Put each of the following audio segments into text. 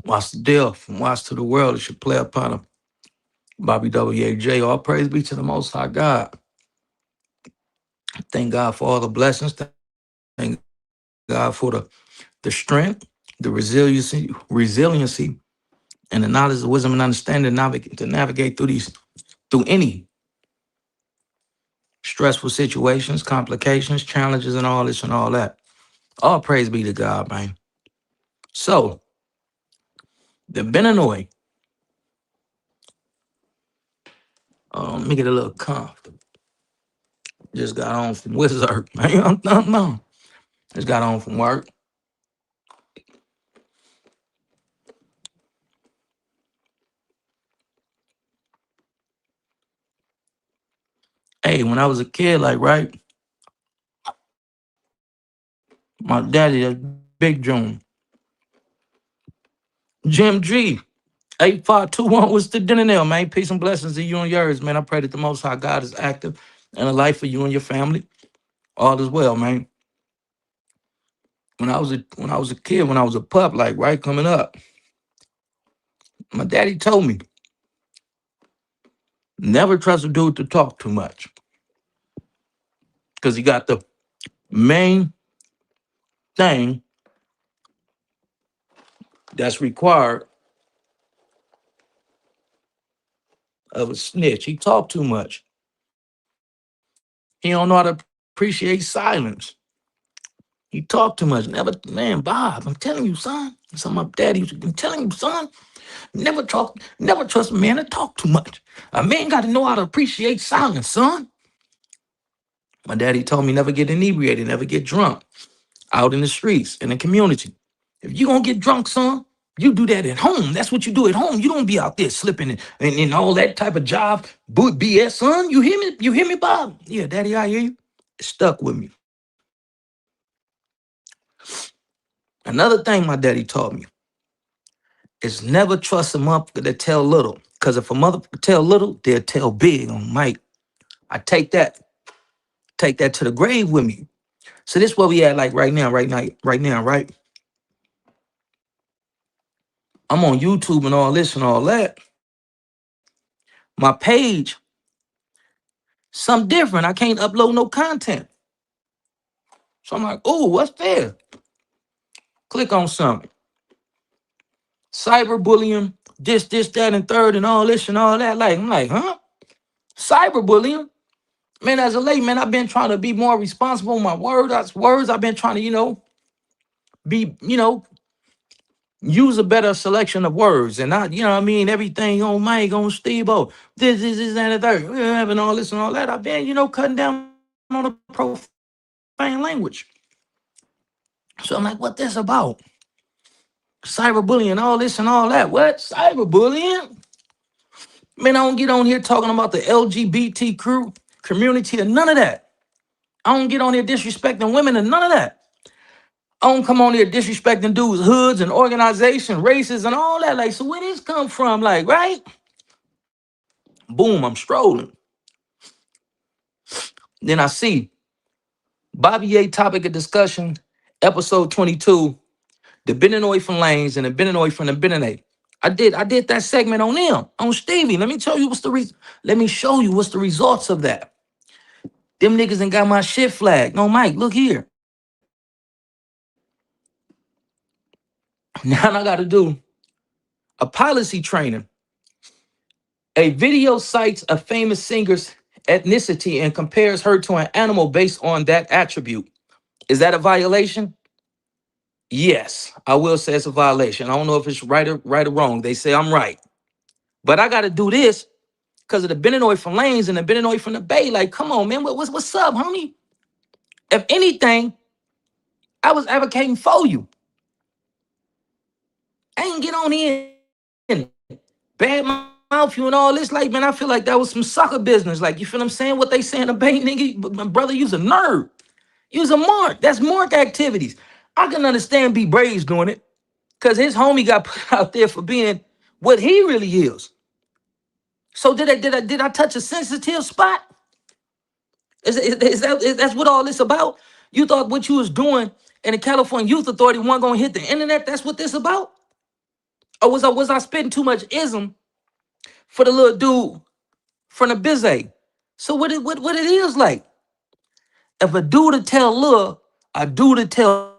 Watch the deal. From watch to the world, it should play upon him. Bobby WAJ. All praise be to the Most High God. Thank God for all the blessings. Thank God for the strength, the resiliency, and the knowledge, the wisdom, and understanding to navigate through any stressful situations, complications, challenges, and all this and all that. All praise be to God, man. So the Beninoy, let me get a little comfortable. Just got on from Wizard, man. No. Just got on from work. Hey, when I was a kid, like, right, my daddy, that's Big June, Jim G, 8521 was the dinner nail, man. Peace and blessings to you and yours, man. I pray that the Most High God is active in the life for you and your family. All is well, man. When I was a kid, when I was a pup, like right coming up, my daddy told me never trust a dude to talk too much because he got the main thing that's required of a snitch. He talk too much. He don't know how to appreciate silence. He talk too much. Never, man, Bob. I'm telling you, son. So my daddy was been telling you, son. Never trust a man to talk too much. A man got to know how to appreciate silence, son. My daddy told me never get inebriated, never get drunk out in the streets, in the community. If you gonna get drunk, son, you do that at home. That's what you do at home. You don't be out there slipping and all that type of job BS, son. You hear me? You hear me, Bob? Yeah, daddy, I hear you. It stuck with me. Another thing my daddy taught me is never trust a motherfucker that tell little. Because if a motherfucker tell little, they'll tell big on Mike. I take that to the grave with me. So this is where we at like right now, right? I'm on YouTube and all this and all that. My page, something different. I can't upload no content. So I'm like, oh, what's there? Click on something. Cyberbullying, this, that, and third, and all this and all that. Like, I'm like, huh? Cyberbullying? Man, as a late man, I've been trying to be more responsible with my words. I've been trying to, be, use a better selection of words. And not, what I mean, everything on Mike, on Steve, oh, this, and the third, having all this and all that. I've been, cutting down on the profane language. So I'm like, what this about? Cyberbullying, all this and all that. What? Cyberbullying? Man, I don't get on here talking about the LGBT crew, community, or none of that. I don't get on here disrespecting women and none of that. I don't come on here disrespecting dudes, hoods, and organization, races, and all that. Like, so where this come from? Like, right? Boom, I'm strolling. Then I see Bobby A topic of discussion, episode 22, the Beninoy from Lanes and the Beninoy from the Beninoy. I did that segment on them, on Stevie. Let me tell you let me show you what's the results of that. Them niggas ain't got my shit flagged. No, Mike, look here. Now I gotta do a policy training. A video cites a famous singer's ethnicity and compares her to an animal based on that attribute. Is that a violation? Yes, I will say it's a violation. I don't know if it's right or wrong. They say I'm right. But I gotta do this because of the Beninoy from Lanes and the Beninoy from the Bay. Like, come on, man. What's up, homie? If anything, I was advocating for you. I ain't get on here and bad mouth you and all this. Like, man, I feel like that was some sucker business. Like, you feel what I'm saying? What they saying the Bay nigga, but my brother, you's a nerd. You's a mark. That's mark activities. I can understand Bhraze doing it because his homie got put out there for being what he really is. So did I touch a sensitive spot? That's what all this about? You thought what you was doing in the California Youth Authority wasn't gonna hit the internet? That's what this about? Or was I spitting too much ism for the little dude from the Bhraze? So what it is like? If a dude to tell little, a dude to tell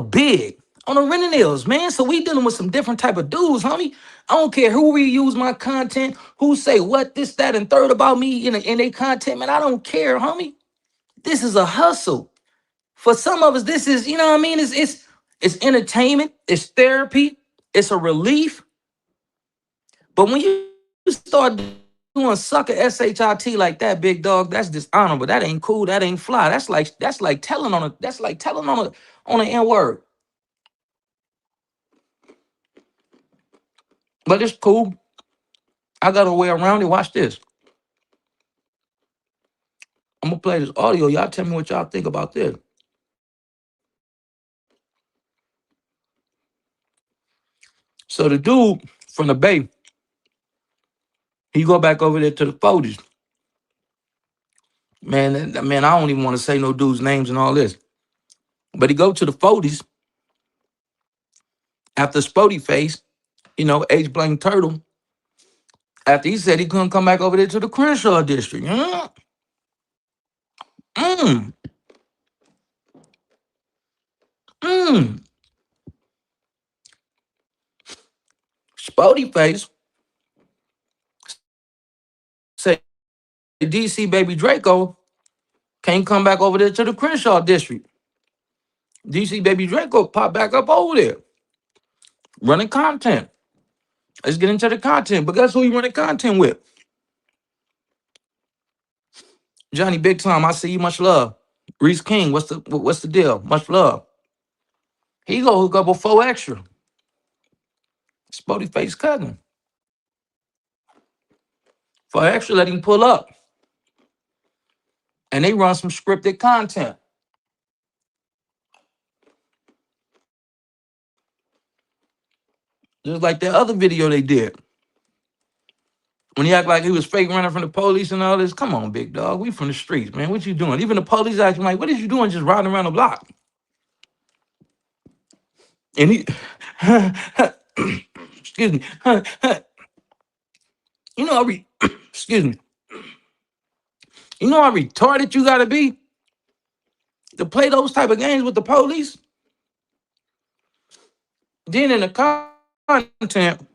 big on the renting man. So we dealing with some different type of dudes, homie. I don't care who reuse my content, who say what, this, that, and third about me in their content, man. I don't care, homie. This is a hustle. For some of us, this is, you know what I mean? It's entertainment, it's therapy, it's a relief. But when you start doing sucker shit like that, big dog, that's dishonorable. That ain't cool. That ain't fly. That's like telling on an N word. But it's cool. I got a way around it. Watch this. I'm gonna play this audio. Y'all tell me what y'all think about this. So the dude from the Bay, he go back over there to the 40s. Man, I don't even want to say no dude's names and all this. But he go to the 40s after Spody face, H Blank Turtle, after he said he couldn't come back over there to the Crenshaw district. Mm, mm. Spody face say DC baby Drako can't come back over there to the Crenshaw district. DC baby Draco pop back up over there, running content. Let's get into the content. But guess who he running content with? Johnny Big Time. I see you. Much love. Reese King. What's the deal? Much love. He go hook up with 4 Extra. Spody face cousin. 4 Extra let him pull up, and they run some scripted content, just like that other video they did. When he act like he was fake running from the police and all this. Come on, big dog. We from the streets, man. What you doing? Even the police acting like, what is you doing just riding around the block? And he, excuse me, excuse me, you know how retarded you gotta be to play those type of games with the police? Then in the content,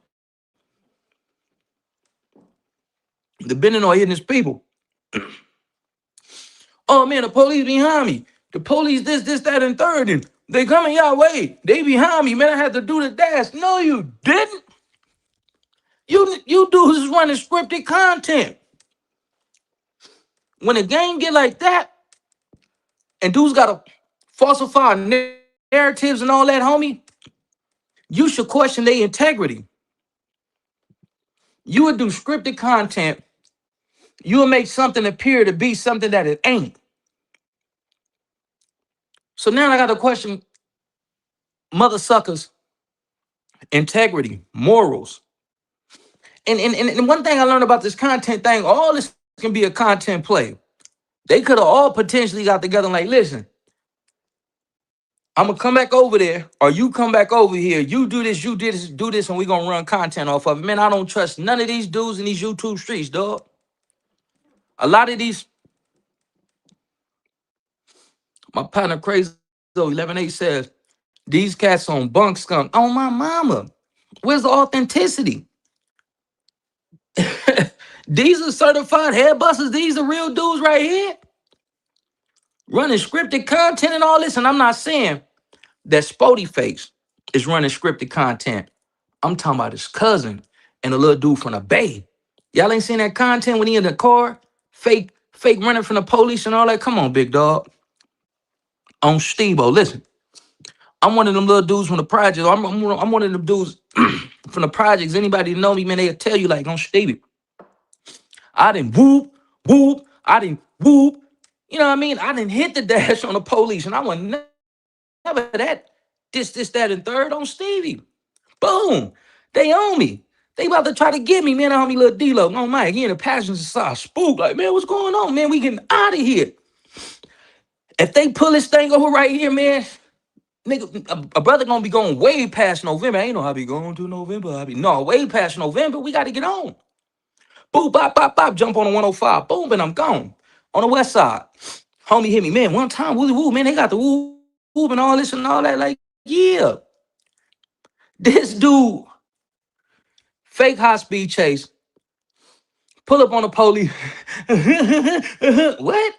depending on hitting his people. Oh man, the police behind me. The police this, that, and third, and they coming your way. They behind me, man. I had to do the dash. No, you didn't. You dudes is running scripted content. When a game get like that, and dudes gotta falsify narratives and all that, homie, you should question their integrity. You would do scripted content. You would make something appear to be something that it ain't. So now I got to question mother suckers' integrity, morals. And one thing I learned about this content thing, all this can be a content play. They could have all potentially got together and like, listen, I'm going to come back over there, or you come back over here. You do this, do this, and we're going to run content off of it. Man, I don't trust none of these dudes in these YouTube streets, dog. A lot of these, my partner Crazy 11-8 says, these cats on bunk skunk. On my mama. Where's the authenticity? These are certified head busters. These are real dudes right here. Running scripted content and all this. And I'm not saying that Spody Face is running scripted content. I'm talking about his cousin and a little dude from the Bay. Y'all ain't seen that content when he in the car? Fake running from the police and all that? Come on, big dog. On Steve-O, listen. I'm one of them little dudes from the project. I'm one of them dudes from the projects. Anybody know me, man, they'll tell you like, on Stevie. I didn't whoop. I didn't whoop. You know what I mean? I didn't hit the dash on the police, and I was never that this, that, and third on Stevie. Boom. They own me. They about to try to get me, man. I homie little D-Lo on Mike. He in the passenger side spook. Like, man, what's going on, man? We getting out of here. If they pull this thing over right here, man, Nigga, a brother gonna be going way past November. I ain't know how I be going to November. I be no way past November. We gotta get on. Boom, bop, bop, bop, jump on the 105. Boom, and I'm gone. On the west side. Homie hit me. Man, one time, woo woo, man, they got the woo woo and all this and all that. Like, yeah. This dude, fake high speed chase, pull up on the police. What?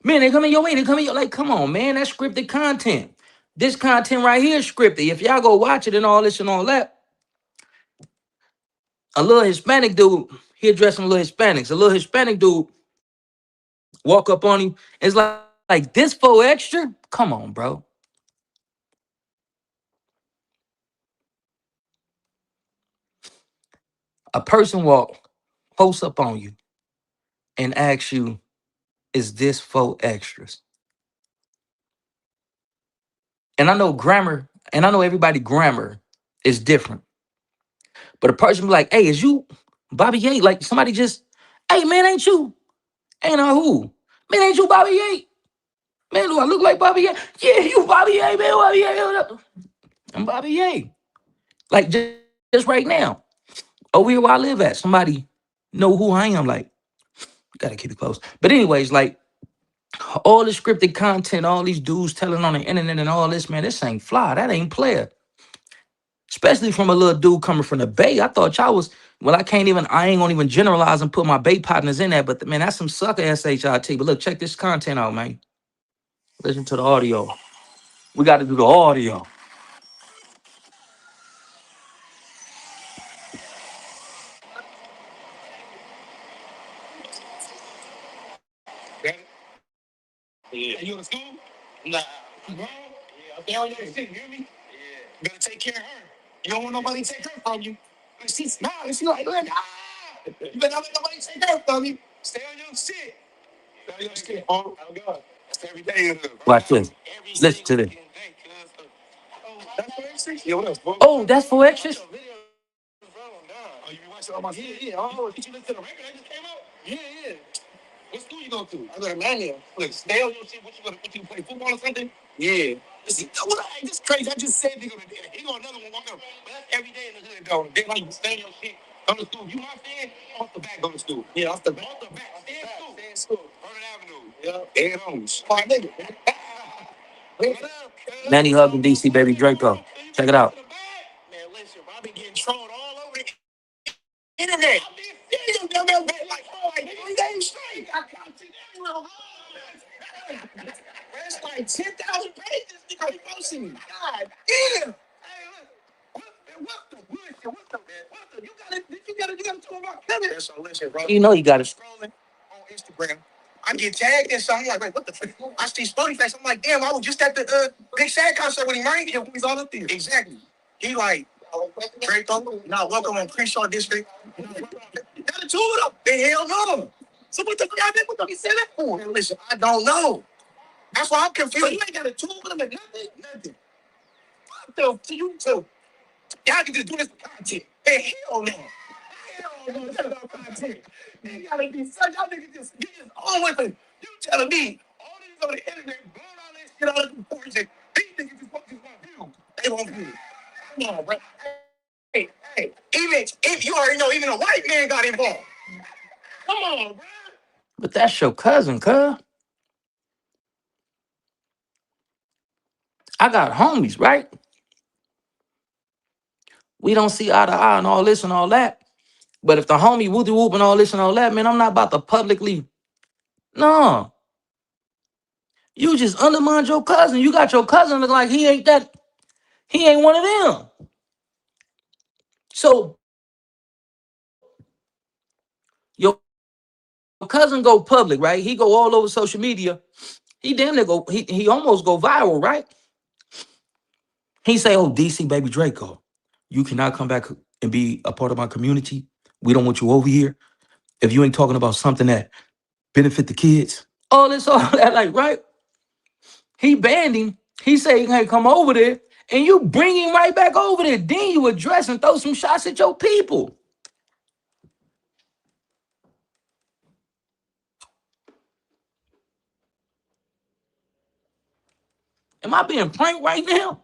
Man, they coming your way. They coming your like, come on, man. That's scripted content. This content right here is scripted. If y'all go watch it and all this and all that, a little Hispanic dude, he addressing little Hispanics. A little Hispanic dude walk up on him. It's like this for extra? Come on, bro. A person walk, post up on you, and ask you, is this for extras? And I know grammar, and I know everybody grammar is different. But a person be like, hey, is you Bobby Yates? Like somebody just, hey man, ain't you? Ain't I who? Man, ain't you Bobby Yates? Man, do I look like Bobby Yates? Yeah, you Bobby Yates, man. Bobby Yates. What up? I'm Bobby Yates. Like just right now. Over here where I live at, somebody know who I am. Like, gotta keep it close. But anyways, like all the scripted content, all these dudes telling on the internet and all this, man, this ain't fly. That ain't player. Especially from a little dude coming from the Bay. I thought y'all was, well, I ain't gonna even generalize and put my Bay partners in there, but man, that's some sucker shit. But look, check this content out, man. Listen to the audio. We got to do the audio. Yeah. You in school? Nah. You grown? Yeah. Okay, on your shit, you hear me? Yeah. You gotta take care of her. You don't want nobody to take her from you. Like, she smiling, she like, look, ah! You better not let nobody take her from you. Stay on your shit. Stay on your shit. Oh, God. That's every day. Watch this. Listen to this. That's for extras? Yeah, what else, bro? Oh, that's for extras? Oh, you been watching all my shit? Yeah, oh, did you listen to the record that just came out? Yeah, yeah. What school you go to? I go to Manual. Look, stay on your shit. What you play football or something? Yeah. This crazy. I just said he go another one. But that's every day in the hood, though. They like stay on your shit. Go to school. You my fan? Off the back, go to school. Yeah, off the back. Off the back. Stay in school. Stay in school. Vernon Avenue. Yeah. Stay at home. My nigga. Manny Hug and DC Baby Draco. Check it out. Man, listen, I been getting trolled all over the internet. I've been seeing them like 3 days straight. I can't see everywhere. That's like 10,000 pages. Nigga, you posting me. God damn. Hey, look. What the bullshit? You gotta talk about Kevin. That's all listen, bro. You know you got it. Scrolling on Instagram. I get tagged in something. I'm like, wait, what the fuck? I see Spotty face. I'm like, damn, I was just at the Big Sad concert with him, right? Yeah, he's all up there. Exactly. He like, Drako, not welcome on Crenshaw District. Got a tool up. The hell no. So what the fuck y'all what the said that for? Man, listen, I don't know. That's why I'm confused. So you ain't got a tool with him and nothing. What the you too? Y'all can just do this for content. Hey, hell no. Hell no, that's not content. You gotta be such y'all niggas just always you telling me all these on the internet blowing all this shit out of proportion. These niggas just want view. They want view. Come on, bro. Hey, even if you already know, even a white man got involved. Come on, bro. But that's your cousin, cuz. I got homies, right? We don't see eye to eye and all this and all that. But if the homie whoopty whoop and all this and all that, man, I'm not about to publicly. No. You just undermined your cousin. You got your cousin look like he ain't one of them. So your cousin go public, right? He go all over social media. He damn near go, he almost go viral, right? He say, oh, DC Baby Draco, you cannot come back and be a part of my community. We don't want you over here. If you ain't talking about something that benefit the kids. All this, all that, like, right? He banned him. He say he can't come over there. And you bring him right back over there. Then you address and throw some shots at your people. Am I being pranked right now?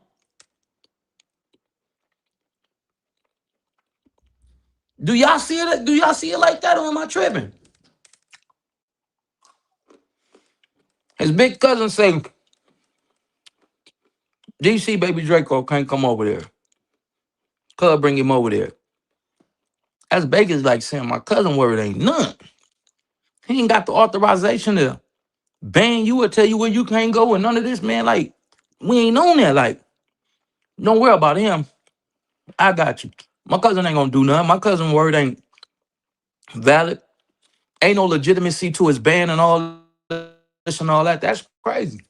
Do y'all see it? Do y'all see it like that, or am I tripping? His big cousin say, DC baby Draco can't come over there. Cuz bring him over there. That's Baker's like saying my cousin word ain't none. He ain't got the authorization to ban you or tell you where you can't go and none of this, man. Like, we ain't on that. Like, don't worry about him. I got you. My cousin ain't gonna do nothing. My cousin word ain't valid. Ain't no legitimacy to his ban and all this and all that. That's crazy.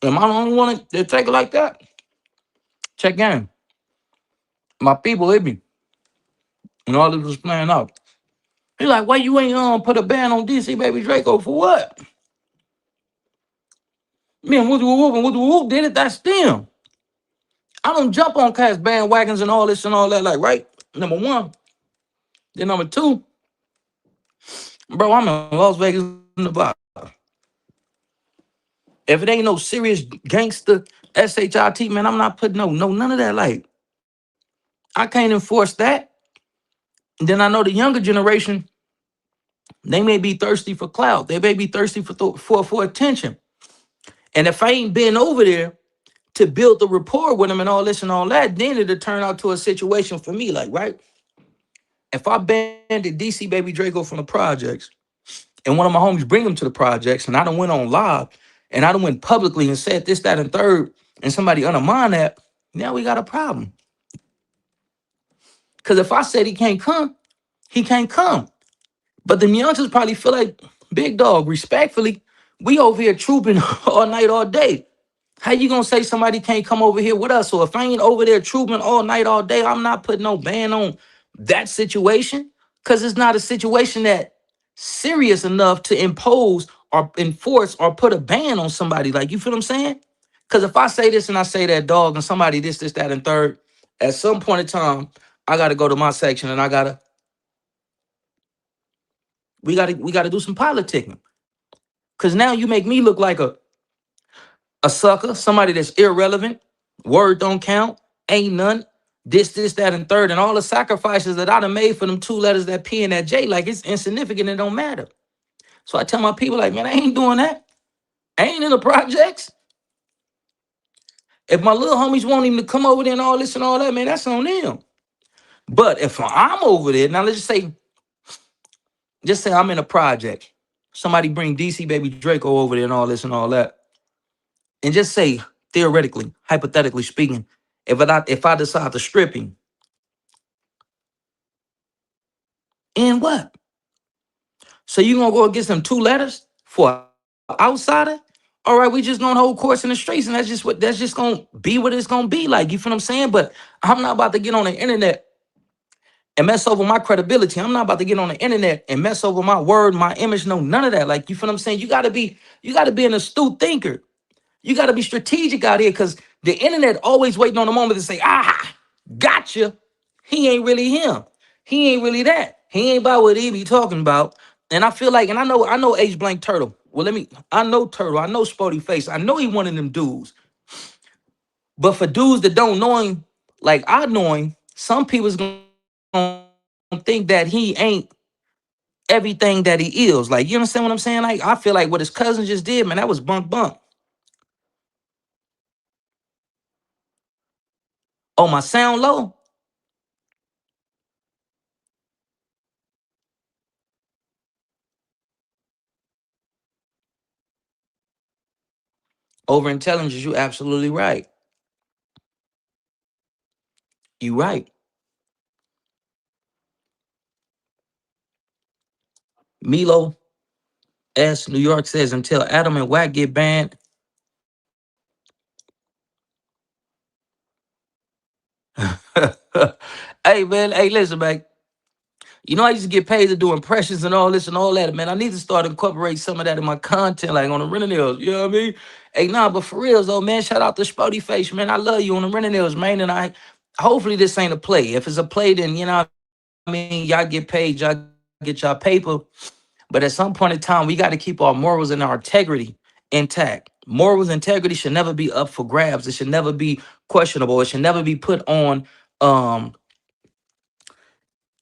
Am I the only one that take it like that? Check in. My people hit me. And all this was playing out. He like, why you ain't put a ban on DC baby Draco for what? Me and Whoop did it. That's them. I don't jump on cast bandwagons and all this and all that. Like, right? Number one. Then number two, bro, I'm in Las Vegas, Nevada. If it ain't no serious gangster SHIT, man, I'm not putting none of that. Like, I can't enforce that. And then I know the younger generation, they may be thirsty for clout. They may be thirsty for attention. And if I ain't been over there to build the rapport with them and all this and all that, then it'll turn out to a situation for me. Like, right? If I banded DC baby Draco from the projects, and one of my homies bring him to the projects, and I done went on live, and I done went publicly and said this, that, and third, and somebody undermined that, now we got a problem. Because if I said he can't come, he can't come. But the youngsters probably feel like, big dog, respectfully, we over here trooping all night, all day. How you gonna say somebody can't come over here with us? So if I ain't over there trooping all night, all day, I'm not putting no ban on that situation, because it's not a situation that serious enough to impose or enforce or put a ban on somebody. Like, you feel what I'm saying? Because if I say this and I say that, dog, and somebody this, that, and third, at some point in time, I gotta go to my section and we gotta do some politicking. Because now you make me look like a sucker, somebody that's irrelevant, word don't count, ain't none, this, that, and third, and all the sacrifices that I done made for them two letters, that P and that J, like, it's insignificant, it don't matter. So I tell my people, like, man, I ain't doing that. I ain't in the projects. If my little homies want him to come over there and all this and all that, man, that's on them. But if I'm over there, now let's just say I'm in a project. Somebody bring DC baby Draco over there and all this and all that. And just say, theoretically, hypothetically speaking, if I decide to strip him, and what? So you gonna go against them two letters for an outsider? All right, we just gonna hold course in the streets, and that's just gonna be what it's gonna be like. You feel what I'm saying? But I'm not about to get on the internet and mess over my credibility. I'm not about to get on the internet and mess over my word, my image, no, none of that. Like, you feel what I'm saying? You gotta be an astute thinker. You gotta be strategic out here, because the internet always waiting on the moment to say, gotcha. He ain't really him. He ain't really that. He ain't about what he be talking about. And I feel like, and I know H blank Turtle. Well, I know Turtle. I know Sporty Face. I know he one of them dudes. But for dudes that don't know him like I know him, some people's gonna think that he ain't everything that he is. Like, you understand what I'm saying? Like, I feel like what his cousin just did, man, that was bunk. Oh, my sound low? Over intelligence, you absolutely right. You right. Milo S. New York says, until Adam and Wack get banned. Hey, man. Hey, listen, man. You know, I used to get paid to do impressions and all this and all that, man. I need to start incorporating some of that in my content, like on the Rentinels. You know what I mean? Hey, nah, but for reals, though, man, shout out to Spotty Face, man. I love you on the Rentinels, man. And hopefully this ain't a play. If it's a play, then, you know what I mean? Y'all get paid, y'all get y'all paper. But at some point in time, we got to keep our morals and our integrity intact. Morals, integrity should never be up for grabs. It should never be questionable. It should never be put on. Um,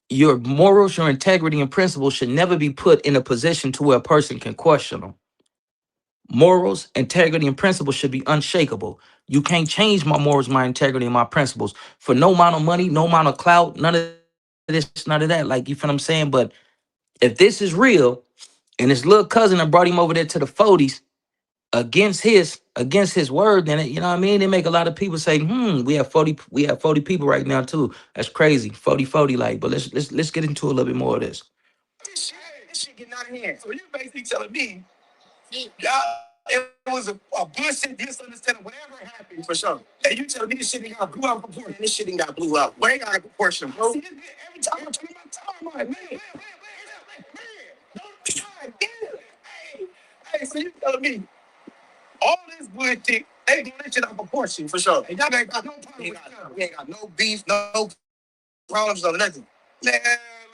your morals, your integrity, and principles should never be put in a position to where a person can question them. Morals, integrity, and principles should be unshakable. You can't change my morals, my integrity, and my principles for no amount of money, no amount of clout, none of this, none of that. Like, you feel what I'm saying? But if this is real, and his little cousin that brought him over there to the 40s against his word, then you know what I mean? They make a lot of people say, we have 40 people right now too. That's crazy. 40, like, but let's get into a little bit more of this. This shit getting out of hand. So you basically telling me, y'all, it was a bullshit misunderstanding, whatever happened for sure. And you telling me this shit ain't got blew out of proportion. This shit ain't got blew up. Where ain't got a proportion, bro? See, every time I'm talking about time, I'm like, man, don't try, hey, so you telling me all this bullshit, they doing this shit out of proportion for sure. And y'all ain't got no problem with that. We ain't got no beef, no problems, no nothing. Man,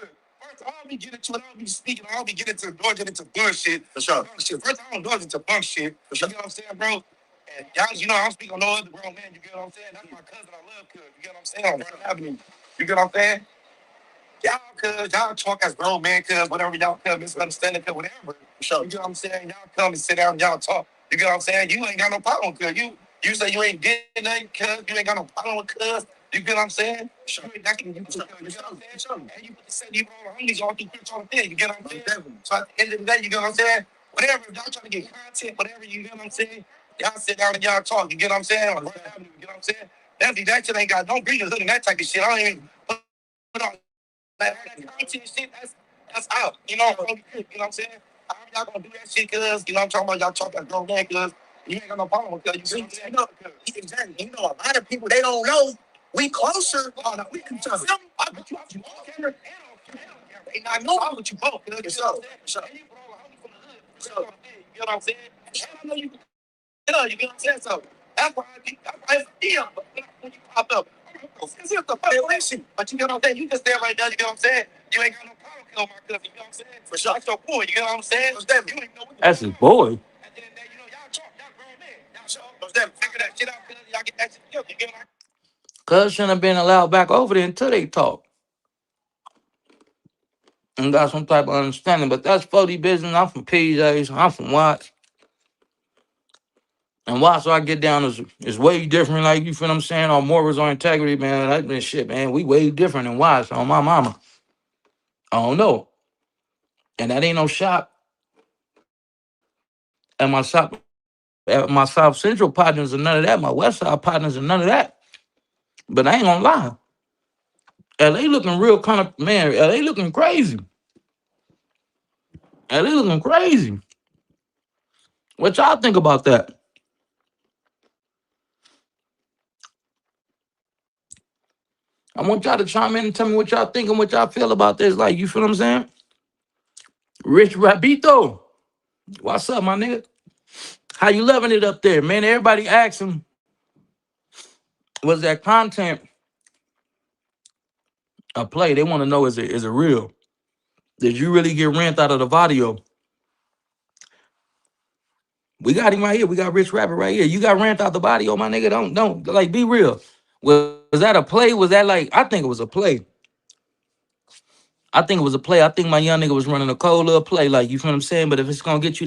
look. First, I don't be getting to it. I don't be speaking. I don't be getting to dodging into bullshit. For sure. Shit. First, I don't dodge into punk shit. For sure. You know what I'm saying, bro? And y'all, I don't speak on no other grown man. You get what I'm saying? That's my cousin. I love cuz. You get what I'm saying? On Brown Avenue. You get what I'm saying? Y'all, cuz, y'all talk as grown man, cuz, whatever y'all come, misunderstanding, cuz, whatever. For sure. You get what I'm saying? Y'all come and sit down and y'all talk. You get what I'm saying? You ain't got no problem, cuz. You say you ain't getting nothing, cuz. You ain't got no problem with cuz. You get what I'm saying? Sure. You ain't knocking you, cuz. You get what I'm saying? Sure. And you put the set, you all the homies all through pitch on the thing. You get what I'm saying? Definitely. So at the end of the day, you get what I'm saying? Whatever, if y'all trying to get content, whatever, you get what I'm saying? Y'all sit down and y'all talk. You get what I'm saying? On Brown Avenue, you get what I'm saying? That shit ain't got, don't bring the hood and that type of shit. I don't even put on that content shit, that's out. You know, you know what I'm saying? How y'all gonna do that shit, cuz? You know what I'm talking about? Y'all talk like grown man, cuz. You ain't got no problem with that. You see what I'm saying? Exactly. You know, a lot of people, they don't know. We closer. Oh, no, we can tell. I bet you off camera and off camera. They not know I with you both, cuz. You know what I'm saying? And you put all the homies from the hood. You know what I'm saying? And I know you can, you get what I'm saying? So that's why it's a deal. But when you pop up, it's just a fucking relation. But you get what I'm saying? You just there right now, you get what I'm saying? You ain't got no problem killing my cousin, you know what I'm saying? For sure. That's your boy, you get what I'm saying? You don't even know what That's his boy. at the end of the day, y'all talk, y'all grown men. Y'all sure. Figure that shit out, cuz y'all get that shit together. You get what I'm Cuz shouldn't have been allowed back over there until they talk and got some type of understanding. But that's 40 business. I'm from PJs. I'm from Watts. And Watts, so I get down is way different. Like, you feel what I'm saying? On morals, on integrity, man. That been shit, man. We way different than Watts. On my mama. I don't know. And that ain't no shot at my South Central partners or none of that. My West Side partners and none of that. But I ain't gonna lie. LA looking real kind of, man, LA looking crazy. LA looking crazy. What y'all think about that? I want y'all to chime in and tell me what y'all think and what y'all feel about this. Like, you feel what I'm saying? Rich Rabito, what's up, my nigga? How you loving it up there, man? Everybody asking, was that content a play? They want to know, is it real? Did you really get rent out of the video? We got him right here. We got Rich Rapper right here. You got rent out the video, my nigga. Don't like, be real. Was that a play? Was that like? I think it was a play. I think it was a play. I think my young nigga was running a cold little play, like, you feel what I'm saying? But if it's gonna get you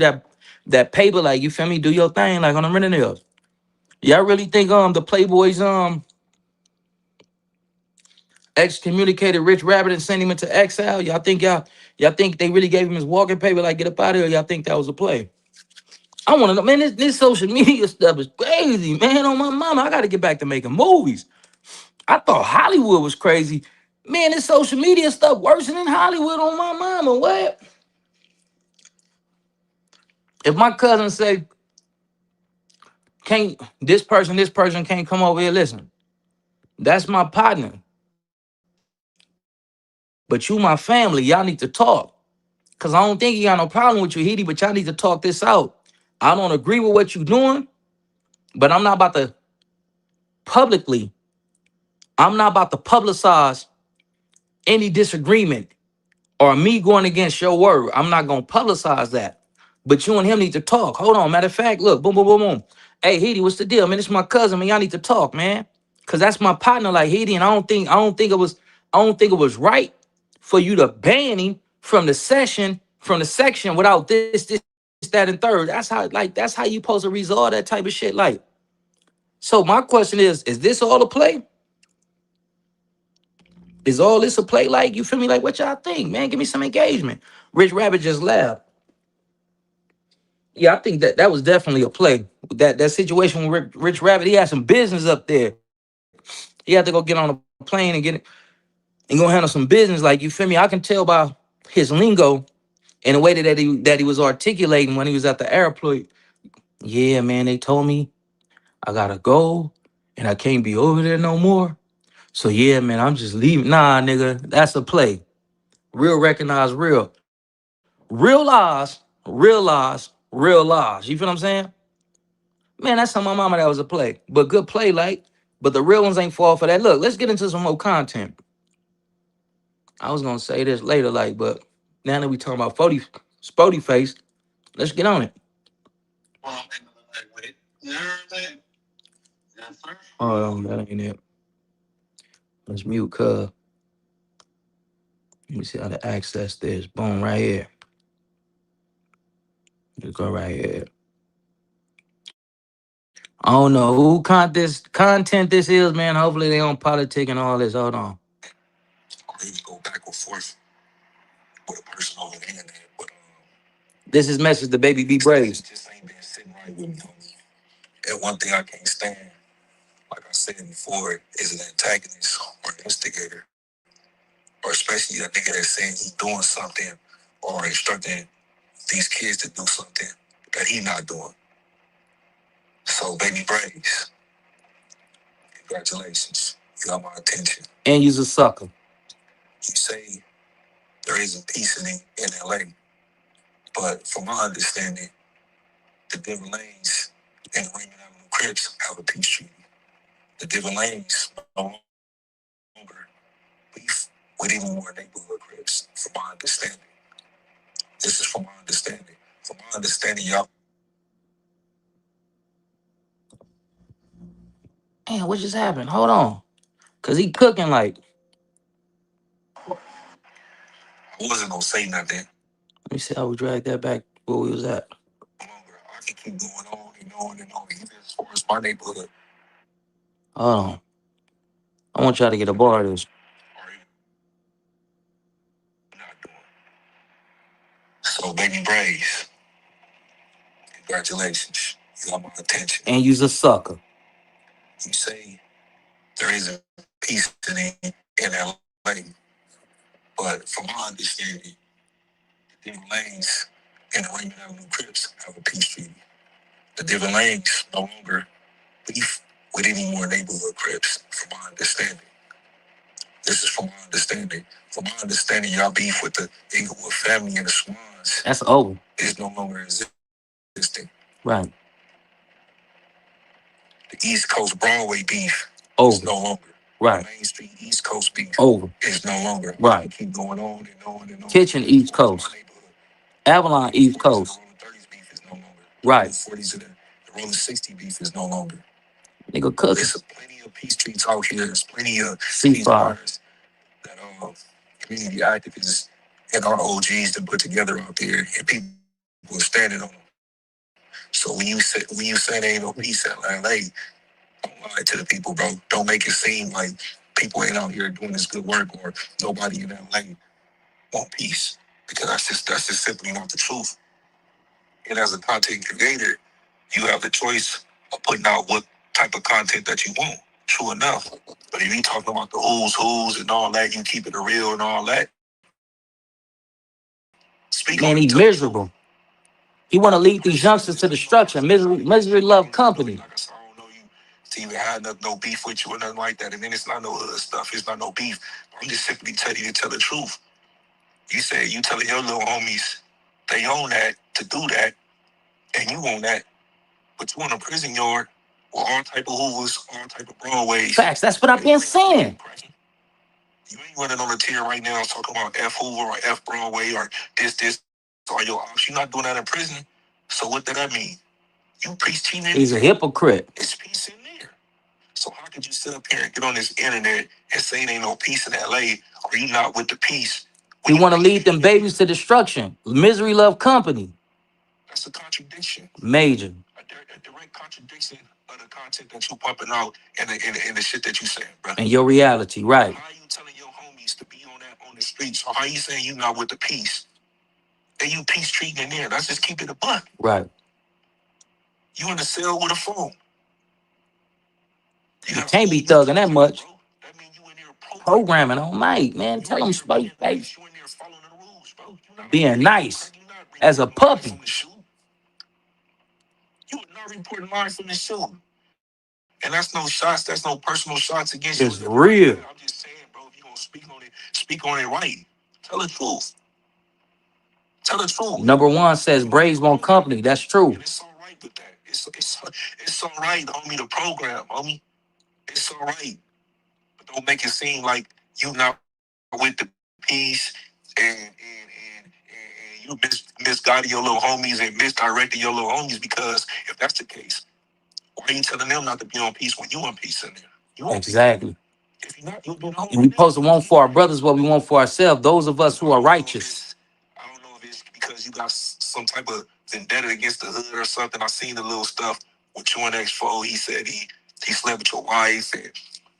that paper, like, you feel me, do your thing, like, on the renting nails. Y'all really think the Playboys excommunicated Rich Rabbit and sent him into exile? Y'all think they really gave him his walking paper, like, get up out of here? Y'all think that was a play? I want to know, man. This social media stuff is crazy, man. On my mama, I got to get back to making movies. I thought Hollywood was crazy, man. This social media stuff worse than Hollywood. On my mama, what? If my cousin say, can't this person can't come over here, listen, that's my partner, but you my family, y'all need to talk. Cause I don't think he got no problem with you, Hedee, but y'all need to talk this out. I don't agree with what you doing, but publicly I'm not about to publicize any disagreement or me going against your word. I'm not gonna publicize that. But you and him need to talk. Hold on. Matter of fact, look, boom, boom, boom, boom. Hey, Hedee, what's the deal, man? It's my cousin, man. Y'all need to talk, man. Cause that's my partner, like Hedee, and I don't think it was right for you to ban him from the section without this, that, and third. That's how you supposed to resolve that type of shit. Like, so my question is this all a play? Is all this a play? Like, you feel me? Like, what y'all think, man? Give me some engagement. Rich Rabbit just laughed. Yeah, I think that was definitely a play. That situation with Rich Rabbit, he had some business up there. He had to go get on a plane and go handle some business. Like, you feel me? I can tell by his lingo and the way that he was articulating when he was at the airport. Yeah, man, they told me I gotta go and I can't be over there no more. So yeah, man, I'm just leaving. Nah, nigga, that's a play. Real recognize real. Real lies. You feel what I'm saying? Man, that's on my mama that was a play. But good play, like. But the real ones ain't fall for that. Look, let's get into some more content. I was gonna say this later, like, but now that we talking about Spody face, let's get on it. Oh, that ain't it. Let's mute cuz. Let me see how to access this. Boom, right here. Just go right here. I don't know who content this is, man. Hopefully they on politic and all this. Hold on. Please go back and forth with a person over the internet. But this is message to Baby B Bhraze. Just ain't been sitting right with me on me. And one thing I can't stand, like I said before, is an antagonist or an instigator, or especially a nigga that's saying he's doing something or instructing these kids to do something that he not doing. So, Baby Bhraze, congratulations. You got my attention. And you's a sucker. You say there isn't peace in LA, but from my understanding, the Devil Lanes and Raymond Avenue Crips have a peace treaty. The Devil Lanes no longer beef with any more neighborhood Crips, from my understanding. This is from my understanding. From my understanding, y'all. Man, what just happened? Hold on. Cause he cooking like. I wasn't gonna say nothing. Let me see how we drag that back where we was at. I can keep going on and on and on, even as far as my neighborhood. Hold on. I want y'all to get a bar of this. Not doing. So, Baby Bhraze, congratulations. You got my attention. And you's a sucker. You say there isn't peace in LA, but from my understanding, the Devil Lanes and the Raymond Avenue Crips have a peace treaty. The Devil Lanes no longer beef with any more neighborhood Crips, from my understanding. This is from my understanding. From my understanding, y'all beef with the Inglewood family and the Swans. That's over. Is no longer existing. Right. The East Coast Broadway beef is no longer. Right. The Main Street East Coast beef over. Is no longer. Right. Keep going on and on and on. Kitchen East Coast. Avalon East Coast. The 30s beef is no longer. Right. The 40s and the Rolling 60 beef is no longer. Nigga cook. There's plenty of peace treats out here. There's plenty of ceasefires that community activists and our OGs that put together out there, and people are standing on them. So when you say there ain't no peace in LA, don't lie to the people, bro. Don't make it seem like people ain't out here doing this good work or nobody in LA want peace, because that's just simply not the truth. And as a content creator, you have the choice of putting out what type of content that you want. True enough. But if you talking about the who's and all that, you keep it real and all that. Man, he's miserable. He want to lead these youngsters to destruction. Misery love company. Like I said, I don't know you to even have no beef with you or nothing like that. And then it's not no hood stuff. It's not no beef. I'm just simply telling you to tell the truth. You say you telling your little homies they own that to do that, and you own that, but you in a prison yard with all type of hoovers, all type of Broadways. Facts. That's what I've been saying. You ain't running on the tier right now talking about F Hoover or F Broadway or this, or your ops. You're not doing that in prison. So what did that mean? You preach cheating. He's a hypocrite. It's peace in there. So how could you sit up here and get on this internet and say it ain't no peace in LA, or you not with the peace? He want to lead them babies to destruction. Misery love company. That's a contradiction. Major. A direct contradiction of the content that you pumping out and the shit that you saying, bro. And your reality, right? How are you telling your homies to be on the streets? Or how you saying you not with the peace? And you peace treating in there. Let's just keep it a buck. Right. You in the cell with a phone. You can't be thugging that much. That mean you in there Programming all night, man. Tell them spike face. You in there following the rules, bro. Being nice as a puppy. You are not reporting live from the shoot. And that's no shots, that's no personal shots against you. It's real. I'm just saying, bro, if you gonna speak on it right. Tell the truth. Tell the truth. Number one says Bhraze want company. That's true. And it's all right with that. It's all right, homie, the program, homie. It's all right. But don't make it seem like you not with the peace and you misguided your little homies and misdirected your little homies, because if that's the case, why are you telling them not to be on peace when you on peace in there? You exactly. If you're not, you'll be home. And we supposed to want for our brothers what we want for ourselves. Those of us who are righteous. I don't know if it's because you got some type of vendetta against the hood or something. I seen the little stuff with you and X4. He said he slept with your wife and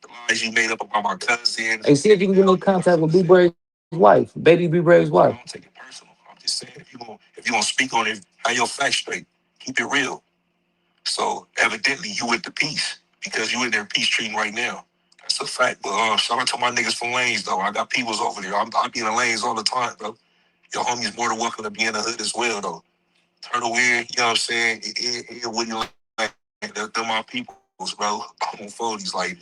the lies you made up about my cousin. Hey, see if you can get no contact with Bhraze's wife, baby Bhraze's wife. I don't take it personal. I'm just saying, if you gonna speak on it, have your facts straight. Keep it real. So evidently you with the peace because you in there peace treating right now. That's a fact. But shout out to my niggas from Lanes though. I got peoples over there. I be in the Lanes all the time, bro. Your homies more than welcome to be in the hood as well though. Turtle weird, you know what I'm saying? It wouldn't like they're my peoples, bro. I'm on 40s. Like,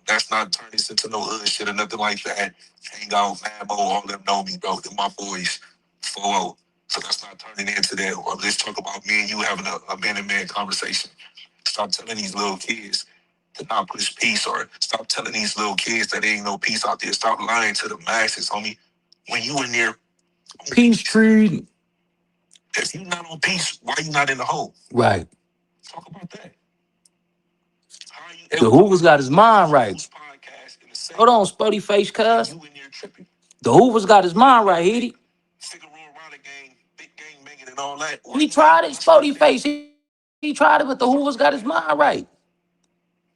that's not turning this into no hood shit or nothing like that. Hang out, Fabo, all them know me, bro. They're my boys. 4-0. So that's not turning into that. Or let's talk about me and you having a man-to-man conversation. Stop telling these little kids to not push peace, or stop telling these little kids that there ain't no peace out there. Stop lying to the masses, homie. When you in there, peace treating. If you not on peace, why you not in the hole? Right. Talk about that. The Hoover's got his mind right. Hold on, Spuddy face, cuz. The Hoover's got his mind right, Hedee. He tried it, Spuddy face. He tried it, but the Hoover's got his mind right.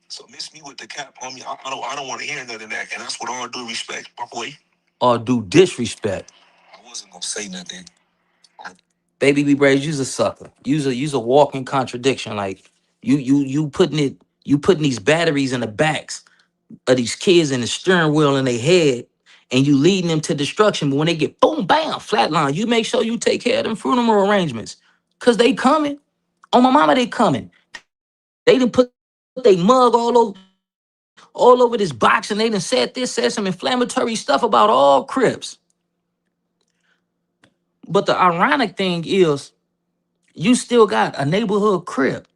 So miss me with the cap, homie. I don't want to hear none of that. And that's with all due respect, my boy. All due disrespect. I wasn't gonna say nothing. Baby Bhraze, you's a sucker. You's a walking contradiction. Like you putting these batteries in the backs of these kids in the steering wheel in their head, and you leading them to destruction. But when they get boom, bam, flatline, you make sure you take care of them funeral arrangements. Cause they coming. On my mama, they coming. They done put they mug all over this box, and they done said some inflammatory stuff about all Crips. But the ironic thing is, you still got a neighborhood Crip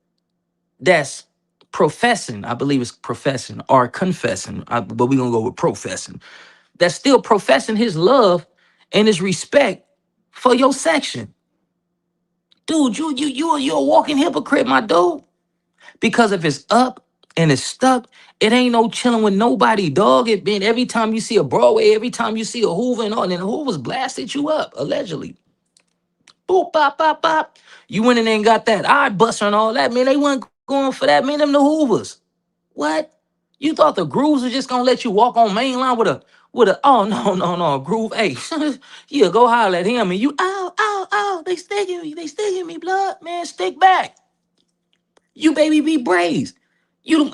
that's professing, I believe it's professing or confessing, but we're gonna go with professing. That's still professing his love and his respect for your section. Dude, you're a walking hypocrite, my dude. Because if it's up and it's stuck, it ain't no chilling with nobody, dog. It been every time you see a Broadway, every time you see a Hoover and all, and the Hoover's blasted you up, allegedly. Boop, bop, bop, bop. You went in there and got that eye buster and all that, man. They wasn't going for that, man. Them the Hoovers. What? You thought the Grooves was just gonna let you walk on main line with a oh no Groove, hey. Yeah, go holler at him and you ow, they sticking me, blood, man, stick back. You baby be Bhraze.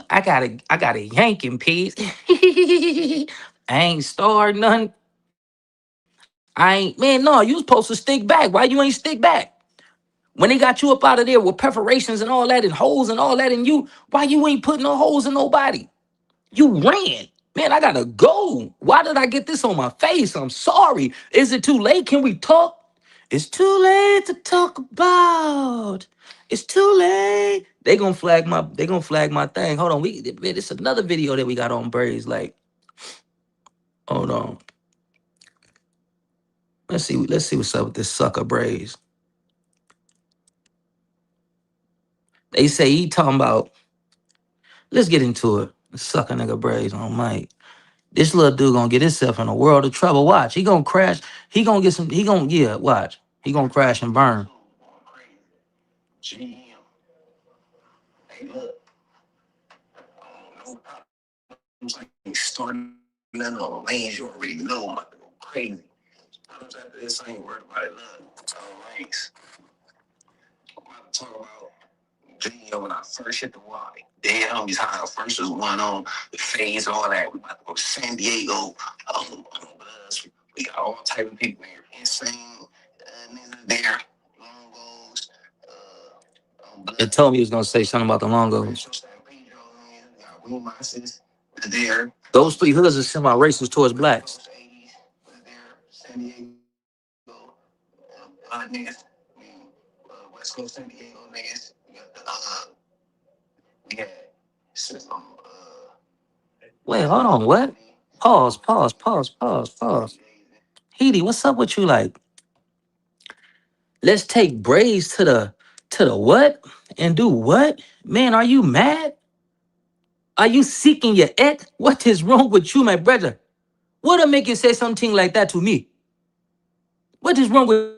I gotta yank him, piece. I ain't starred none. I ain't, man, no, you supposed to stick back. Why you ain't stick back? When they got you up out of there with perforations and all that and holes and all that, and why you ain't putting no holes in nobody? You ran. Man, I gotta go. Why did I get this on my face? I'm sorry. Is it too late? Can we talk? It's too late to talk about. It's too late. They gonna flag my thing. Hold on. It's another video that we got on Bhraze. Like, hold on. Let's see what's up with this sucker Bhraze. They say he talking about. Let's get into it. Suck a nigga Bhraze on mic. This little dude gonna get himself in a world of trouble. Watch, he gonna crash. He gonna get some. He gonna Watch, he gonna crash and burn. GM. Hey, look. No problems like starting none of them lanes. You already know I'm about to go crazy. Problems after this, I ain't worried about it. Look, lanes. I'm about to talk about GM when I first hit the Y. Dead homies, how I first was one on the phase, all that. We about to go to San Diego. Buzz. We got all type of people here. Insane niggas there. Longos. It told me he was gonna say something about the Longos. Those three hoods are semi-racist towards blacks. West Coast San Diego niggas. Yeah. Wait, hold on. What? Pause. Pause. Pause. Pause. Pause. Hedee, what's up with you? Like, let's take Bhraze to the what and do what? Man, are you mad? Are you seeking your et? What is wrong with you, my brother? What'll make you say something like that to me? What is wrong with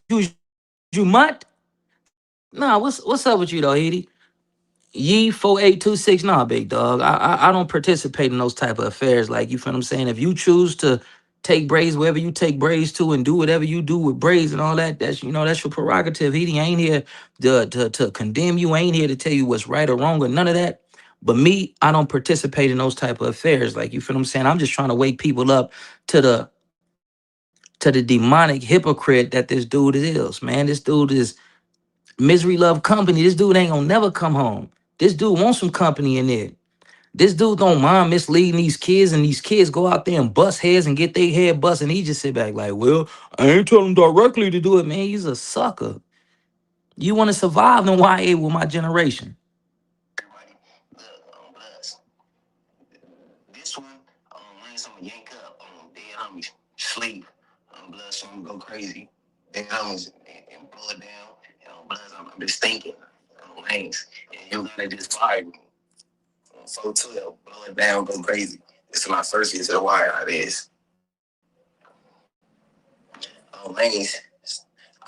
you, mad? Nah, what's up with you though, Hedee? Yee 4826. Nah, big dog. I don't participate in those type of affairs. Like, you feel what I'm saying? If you choose to take Bhraze wherever you take Bhraze to and do whatever you do with Bhraze and all that, that's your prerogative. Hedee, I ain't here to condemn you. I ain't here to tell you what's right or wrong or none of that. But me, I don't participate in those type of affairs. Like, you feel what I'm saying? I'm just trying to wake people up to the demonic hypocrite that this dude is, man. This dude is misery love company. This dude ain't gonna never come home. This dude wants some company in there. This dude don't mind misleading these kids, and these kids go out there and bust heads and get their head bust, and he just sit back like, well, I ain't telling him directly to do it, man. He's a sucker. You want to survive in YA with my generation. This one, learn some yank up on dead homies, sleep, blood, so I'm go crazy. Dead homies and blow it down, blood, I'm just thinking, lanes, and you gotta just vibe. 412, blow it down, go crazy. This is my first year to the wire, how it is. Lanes,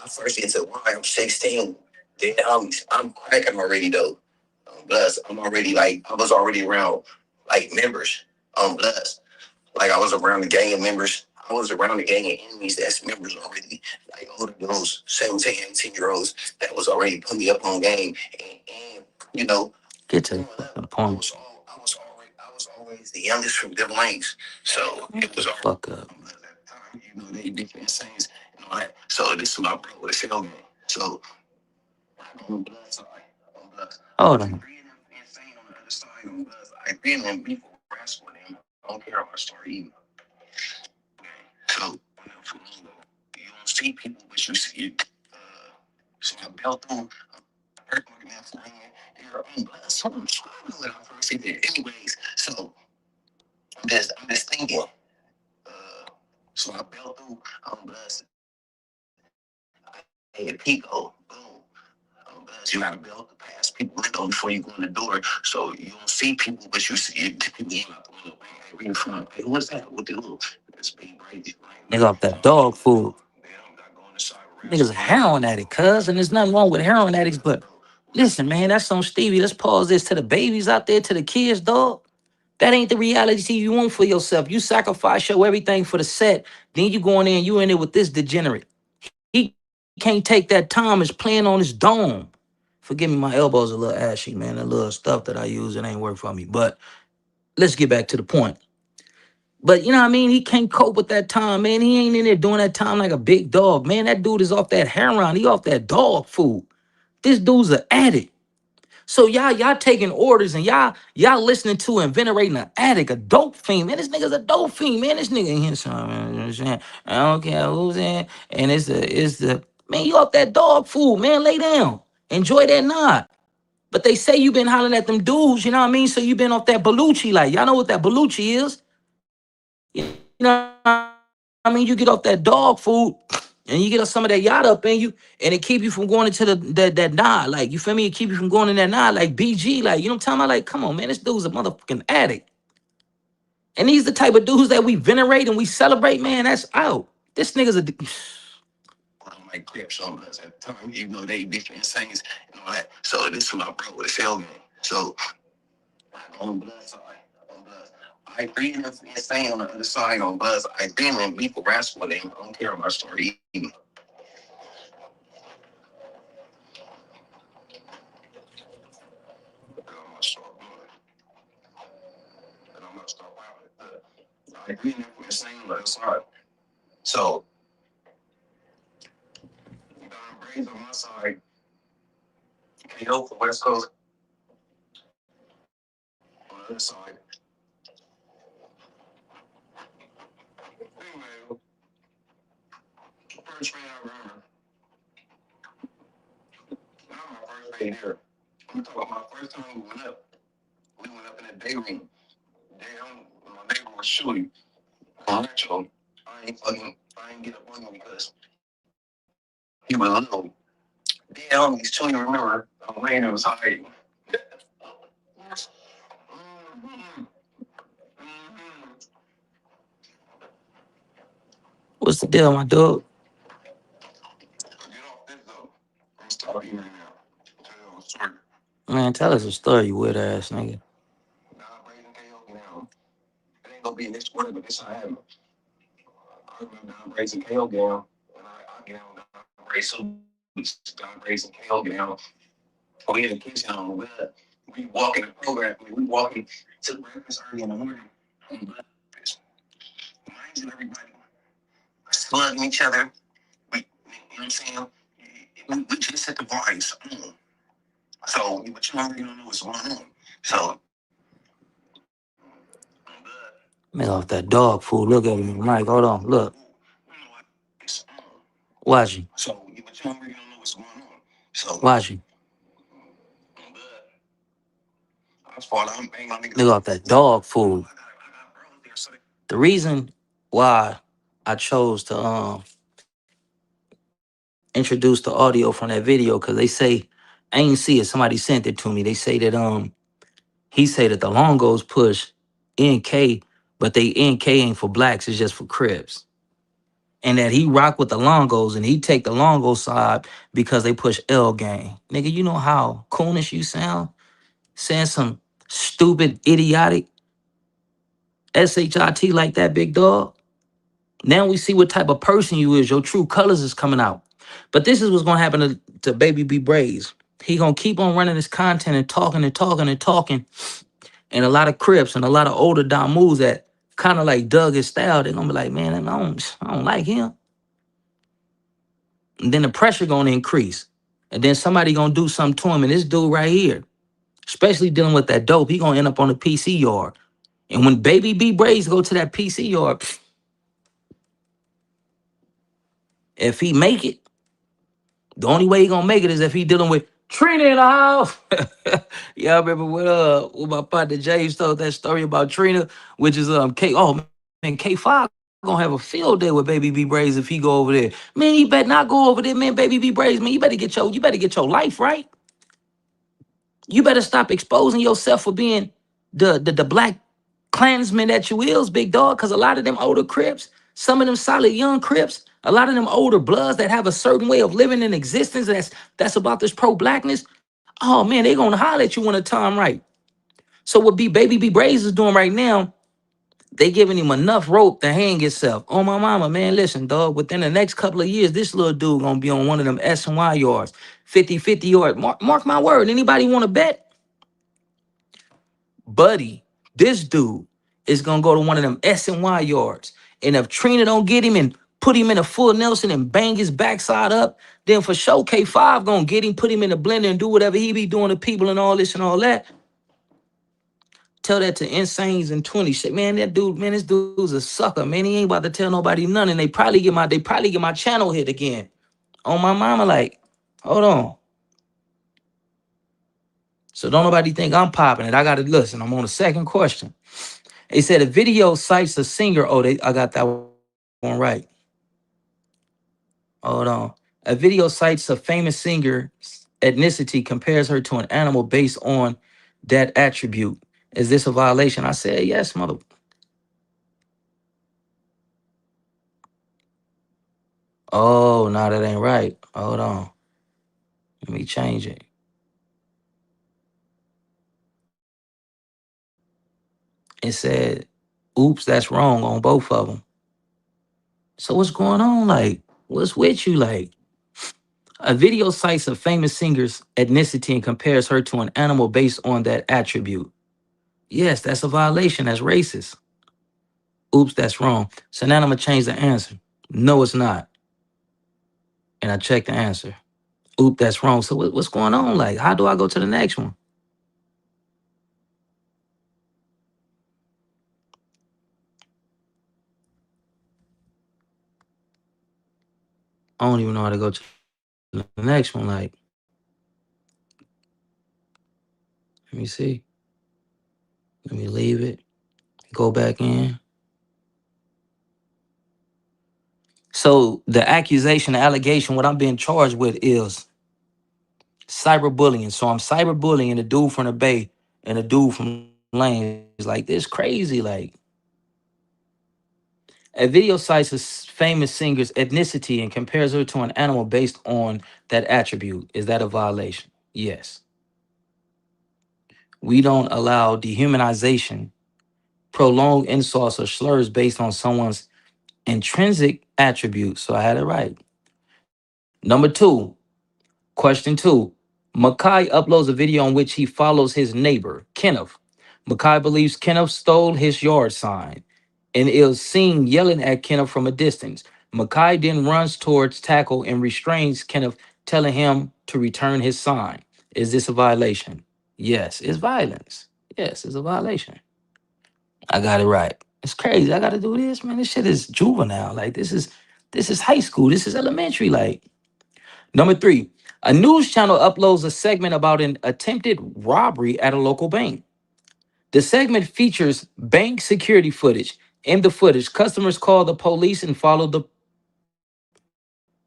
I first year to the wire, I'm 16. Dead homies, I'm cracking already though. Bless, I'm already like, I was already around like members. Bless. Like I was around the gang of members. I was around the gang of enemies that's members already. Like older those 17, 18-year-olds that was already putting me up on game. And you know, Get to the point. I was always the youngest from them lanes. So it was all fuck up. at that time, they different things and all that. So this is my bro with a shell game. So I'm blessed. I'm blessed. Hold on. Insane on the other side. I'm blessed. I been in people wrestle with him. I don't care about story either. So you don't see people, but you see it. So I built through. I'm blessed. So I'm struggling when I first see it. Anyways, so I'm just thinking. So I built through. I'm blessed. I hit Pico. Boom. You gotta build the past people window before you go in the door. So you don't see people, but you see people going out the window. Hey, where you from? Hey, what's that? What the little? It's being crazy. Nigga off that dog food. Niggas a heroin addict, cuz, and there's nothing wrong with heroin addicts, but listen, man, that's on Stevie. Let's pause this to the babies out there, to the kids, dog. That ain't the reality you want for yourself. You sacrifice your everything for the set, then you go in there and you in there with this degenerate. He can't take that time as playing on his dome. Forgive me, my elbow's a little ashy, man. The little stuff that I use, it ain't work for me. But let's get back to the point. But you know what I mean? He can't cope with that time, man. He ain't in there doing that time like a big dog, man. That dude is off that heroin. He off that dog food. This dude's an addict. So y'all taking orders and y'all listening to and venerating an addict, a dope fiend. Man, this nigga's a dope fiend, man. This nigga in here, son, man. You know what I'm saying? I don't care who's in. And it's the man, you off that dog food, man. Lay down. Enjoy that nod. But they say you been hollering at them dudes, you know what I mean? So you been off that Belucci, like, y'all know what that Belucci is? You know what I mean? You get off that dog food, and And you get some of that yacht up in you, and it keep you from going into that nod. Like, you feel me? It keep you from going in that nod, like BG. Like, you know what I'm talking about? Like, come on, man. This dude's a motherfucking addict. And these the type of dudes that we venerate and we celebrate, man. That's out. This nigga's a like clips on us at the time, even though they different things and all that. So this is my bro with a cell game. So on blood side, on blood. I agree enough insane on the other side on buzz. I didn't beat the rascal name. I don't care about story even. I'm gonna start blood. And I'm gonna start wild. I agree enough insane on the other side. So Bhraze on my side, KO for West Coast on the other side. Anyway, first man I remember, not my first day there. I'm talking about my first time we went up. We went up in that day room. Damn, my neighbor was shooting. Retro. I ain't get up on him because he was little. Damn, he's chilling. Remember, I'm laying there was hiding. Mm-hmm. Mm-hmm. what's the deal, my dog? Get off this though. I'm stopping right now. Tell you a story. Man, tell us a story, you weird ass nigga. Now I'm raising KO now. It ain't gonna be in this order, but this I have. I remember I'm raising KO down. And I get on down raise suits. I'm raising KO down. We in the kitchen on the bed. We walking the program. I mean, we walking to breakfast early in the morning. On breakfast. Mind you, everybody slugging each other. We, you know what I'm saying? We just set the vibes on. So, but you already don't know what's going on. So, Man, off that dog food. Look at me, Mike. Hold on. Look. Watch him. So, but you already don't know what's going on. So, Watch him. I was falling. I'm banging my niggas. Nigga off that dog food. The reason why I chose to introduce the audio from that video, cause they say, I ain't see it. Somebody sent it to me. They say that he say that the Longos push NK, but they NK ain't for blacks, it's just for Crips. And that he rock with the Longos and he take the Longo side because they push L gang. Nigga, you know how coonish you sound? Saying some stupid, idiotic SHIT like that, big dog. Now we see what type of person you is. Your true colors is coming out. But this is what's gonna happen to Baby B Bhraze. He gonna keep on running his content and talking and talking and talking. And a lot of Crips and a lot of older Damus that kind of like dug his style, they're gonna be like, man, I don't like him. And then the pressure gonna increase. And then somebody gonna do something to him. And this dude right here, especially dealing with that dope, he gonna end up on the PC yard. And when Baby B Bhraze go to that PC yard, if he make it, the only way he gonna make it is if he dealing with Trina in the house. Yeah, I remember when my partner James told that story about Trina, which is K. Oh man, K5 gonna have a field day with Baby B Bhraze if he go over there. Man, he better not go over there, man. Baby B Bhraze, man, you better get your life right. You better stop exposing yourself for being the black Klansman that you is, big dog. Cause a lot of them older Crips, some of them solid young Crips, a lot of them older Bloods that have a certain way of living in existence that's about this pro-blackness. Oh man, they gonna holler at you when the time right. So what Baby B Bhraze is doing right now, they giving him enough rope to hang himself. Oh my mama, man, listen, dog. Within the next couple of years, this little dude gonna be on one of them S&Y yards, 50-50 yard. Mark my word. Anybody want to bet? Buddy, this dude is gonna go to one of them S&Y yards. And if Trina don't get him and put him in a full Nelson and bang his backside up, then for sure K5 gonna get him, put him in the blender and do whatever he be doing to people and all this and all that. Tell that to Insanes and 20 shit. Man, that dude, man, this dude's a sucker, man. He ain't about to tell nobody nothing. And they probably get my channel hit again. On my mama, like, hold on. So don't nobody think I'm popping it. I gotta listen. I'm on the second question. They said a video cites a singer. Oh, I got that one right. Hold on. A video cites a famous singer's ethnicity, compares her to an animal based on that attribute. Is this a violation? I said yes, mother. Oh, no, that ain't right. Hold on. Let me change it. It said, oops, that's wrong on both of them. So what's going on? Like, what's with you? Like, a video cites a famous singer's ethnicity and compares her to an animal based on that attribute. Yes, that's a violation. That's racist. Oops, that's wrong. So now I'm gonna change the answer. No, it's not. And I check the answer. Oop, that's wrong. So what's going on? Like, how do I go to the next one? I don't even know how to go to the next one. Like, let me see. Let me leave it. Go back in. So the accusation, the allegation, what I'm being charged with is cyberbullying. So I'm cyberbullying the dude from the Bay and the dude from Lanes. Like, this crazy. Like, a video cites famous singer's ethnicity and compares her to an animal based on that attribute. Is that a violation? Yes. We don't allow dehumanization, prolonged insults, or slurs based on someone's intrinsic attributes. So I had it right. Number two, question two. Makai uploads a video in which he follows his neighbor, Kenneth. Makai believes Kenneth stole his yard sign and is seen yelling at Kenneth from a distance. Makai then runs towards Tackle and restrains Kenneth, telling him to return his sign. Is this a violation? Yes, it's violence. Yes, it's a violation. I got it right. It's crazy. I got to do this, man. This shit is juvenile. Like this is high school. This is elementary. Like number three, a news channel uploads a segment about an attempted robbery at a local bank. The segment features bank security footage. In the footage, customers call the police and follow the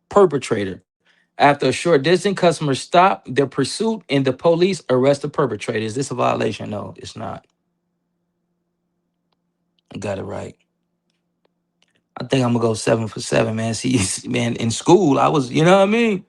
perpetrator. After a short distance, customers stop their pursuit and the police arrest the perpetrator. Is this a violation? No, it's not. I got it right. I think I'm gonna go 7 for 7, man. See, man, in school, I was, you know what I mean?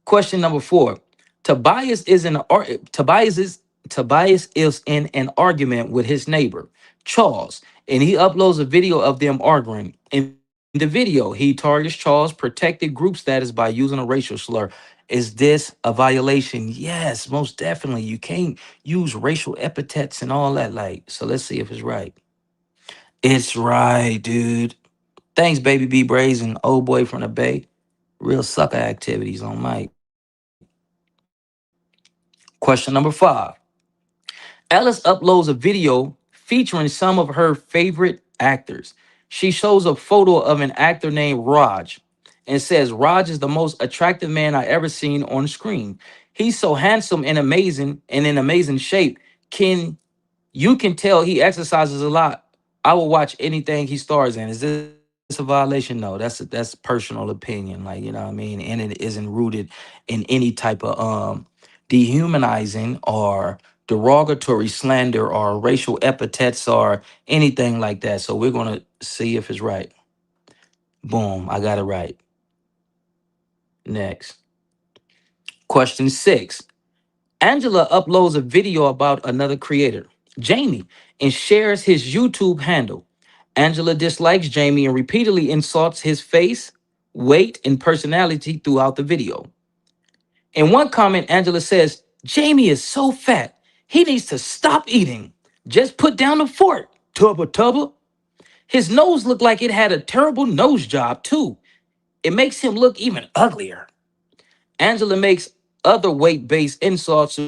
Question number four. Tobias is in ar- Tobias is Tobias is in an argument with his neighbor, Charles, and he uploads a video of them arguing. In the video, he targets Charles' protected group status by using a racial slur. Is this a violation? Yes, most definitely. You can't use racial epithets and all that. Like, so let's see if it's right. It's right, dude. Thanks, baby B Bhraze and old boy from the Bay. Real sucker activities on Mike. Question number five. Alice uploads a video featuring some of her favorite actors. She shows a photo of an actor named Raj and says, Raj is the most attractive man I ever seen on screen. He's so handsome and amazing and in amazing shape. Can You can tell he exercises a lot. I will watch anything he stars in. Is this a violation? No, that's personal opinion. Like, you know what I mean? And it isn't rooted in any type of dehumanizing or derogatory slander or racial epithets or anything like that. So we're gonna see if it's right. Boom, I got it right. Next. Question six. Angela uploads a video about another creator, Jamie, and shares his YouTube handle. Angela dislikes Jamie and repeatedly insults his face, weight, and personality throughout the video. In one comment, Angela says, Jamie is so fat, he needs to stop eating. Just put down the fork, tubba tubba. His nose looked like it had a terrible nose job, too. It makes him look even uglier. Angela makes other weight based insults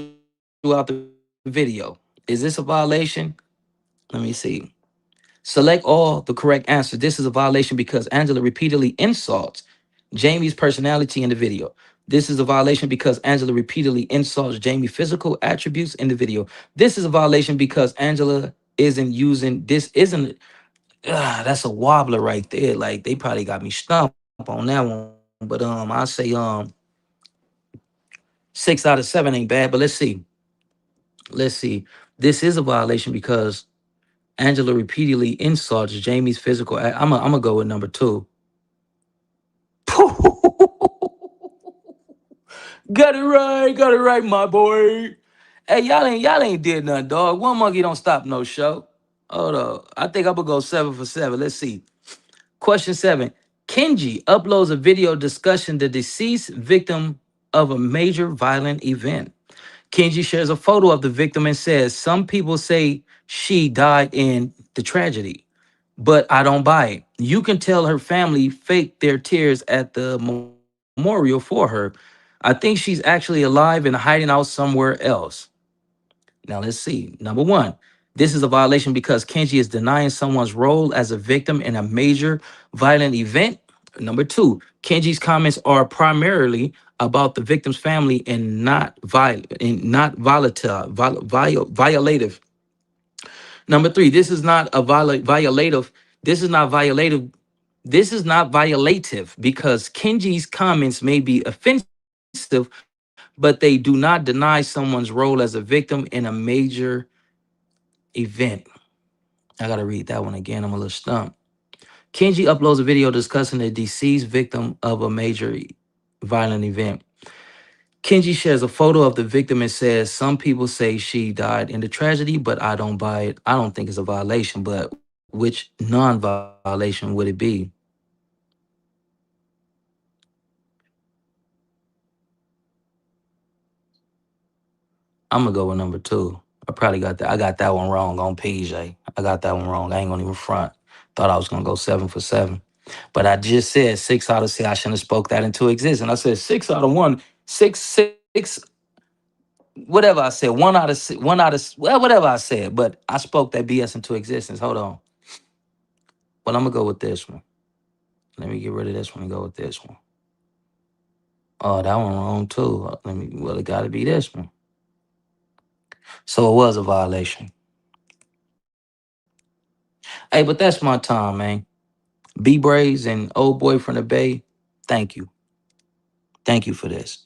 throughout the video. Is this a violation? Let me see. Select all the correct answers. This is a violation because Angela repeatedly insults Jamie's personality in the video. This is a violation because Angela repeatedly insults Jamie's physical attributes in the video. This is a violation because Angela isn't using this isn't that's a wobbler right there. Like they probably got me stump on that one. but I say 6 out of 7 ain't bad. But let's see. This is a violation because Angela repeatedly insults Jamie's physical. I'm gonna go with number two. Got it right, my boy. Hey, y'all ain't did nothing, dog. One monkey don't stop no show. Hold up. I think I'm gonna go 7 for 7. Let's see. Question 7. Kenji uploads a video discussing the deceased victim of a major violent event. Kenji shares a photo of the victim and says, "Some people say she died in the tragedy, but I don't buy it. You can tell her family faked their tears at the memorial for her. I think she's actually alive and hiding out somewhere else." Now let's see. Number one, this is a violation because Kenji is denying someone's role as a victim in a major violent event. Number two, Kenji's comments are primarily about the victim's family and not violative. Number three, this is not a violative. This is not violative. This is not violative because Kenji's comments may be offensive, but they do not deny someone's role as a victim in a major event. I gotta read that one again. I'm a little stumped. Kenji uploads a video discussing the deceased victim of a major violent event. Kenji shares a photo of the victim and says, "Some people say she died in the tragedy, but I don't buy it. I don't think it's a violation, but which non violation would it be?" I'm gonna go with number two. I probably got that. I got that one wrong on PJ. I got that one wrong. I ain't gonna even front. Thought I was gonna go 7 for 7, but I just said 6 out of 6. I shouldn't have spoke that into existence. I said 6 out of 1, six. Whatever I said, 1 out of 6, well, whatever I said. But I spoke that BS into existence. Hold on. Well, I'm gonna go with this one. Let me get rid of this one and go with this one. Oh, that one wrong too. Let me. Well, it got to be this one. So it was a violation. Hey, but that's my time, man. B Braze and old boy from the Bay. Thank you. Thank you for this.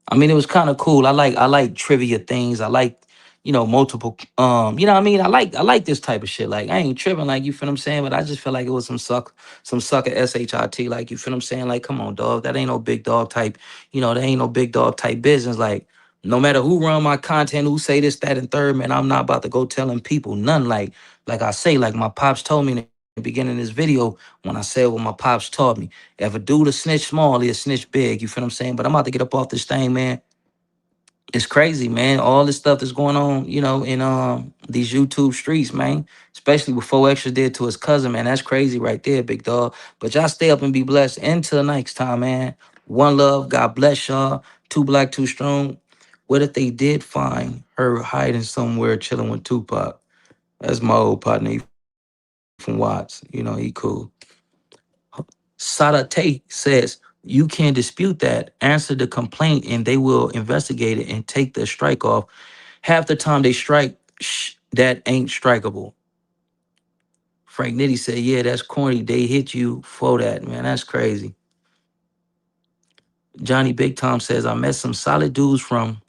I mean, it was kind of cool. I like trivia things. I like, multiple you know what I mean? I like this type of shit. Like I ain't tripping like you feel what I'm saying, but I just feel like it was some sucker SHIT, like you feel what I'm saying? Like, come on, dog. That ain't no big dog type, that ain't no big dog type business. Like, no matter who run my content, who say this, that, and third, man, I'm not about to go telling people none. Like I say, like my pops told me in the beginning of this video when I said what my pops taught me. If a dude a snitch small, he'll snitch big. You feel what I'm saying? But I'm about to get up off this thing, man. It's crazy, man. All this stuff that's going on, in these YouTube streets, man. Especially what 4Extra did to his cousin, man. That's crazy right there, big dog. But y'all stay up and be blessed. Until next time, man. One love. God bless y'all. Two black, two strong. What if they did find her hiding somewhere chilling with Tupac? That's my old partner he from Watts. He cool. Sada Tate says, "You can't dispute that. Answer the complaint and they will investigate it and take the strike off. Half the time they strike that ain't strikeable." Frank Nitty said, "Yeah, that's corny. They hit you for that, man. That's crazy." Johnny Big Tom says, "I met some solid dudes from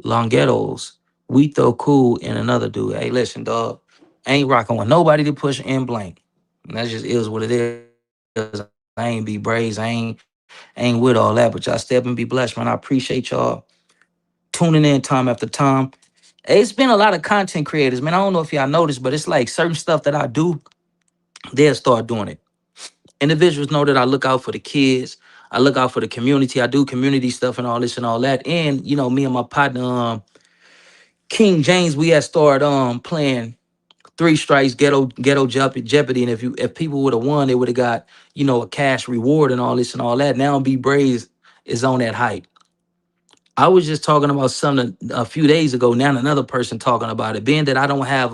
Longettos. We throw cool and another dude. Hey, listen, dog. I ain't rocking with nobody to push in blank. And that just is what it is. I ain't be Braze. I ain't with all that. But y'all step and be blessed, man. I appreciate y'all tuning in time after time. Hey, it's been a lot of content creators, man. I don't know if y'all noticed, but it's like certain stuff that I do, they'll start doing it. Individuals know that I look out for the kids. I look out for the community. I do community stuff and all this and all that. And me and my partner, King James, we had started playing Three Strikes, Ghetto Jeopardy. And if people would have won, they would have got a cash reward and all this and all that. Now B Braze is on that hype. I was just talking about something a few days ago. Now another person talking about it. Being that I don't have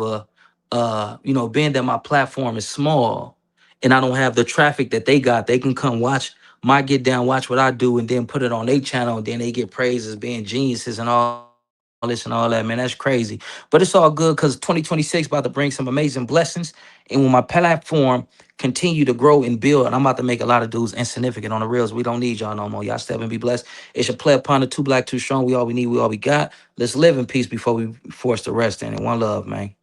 being that my platform is small and I don't have the traffic that they got, they can come watch my get down, watch what I do, and then put it on their channel, and then they get praised as being geniuses and all this and all that. this and all that, man. That's crazy. But it's all good because 2026 about to bring some amazing blessings. And when my platform continue to grow and build, and I'm about to make a lot of dudes insignificant on the reels. We don't need y'all no more. Y'all step and be blessed. It's your play upon the two black, two strong. We all we need, we all we got. Let's live in peace before we force the rest in it. One love, man.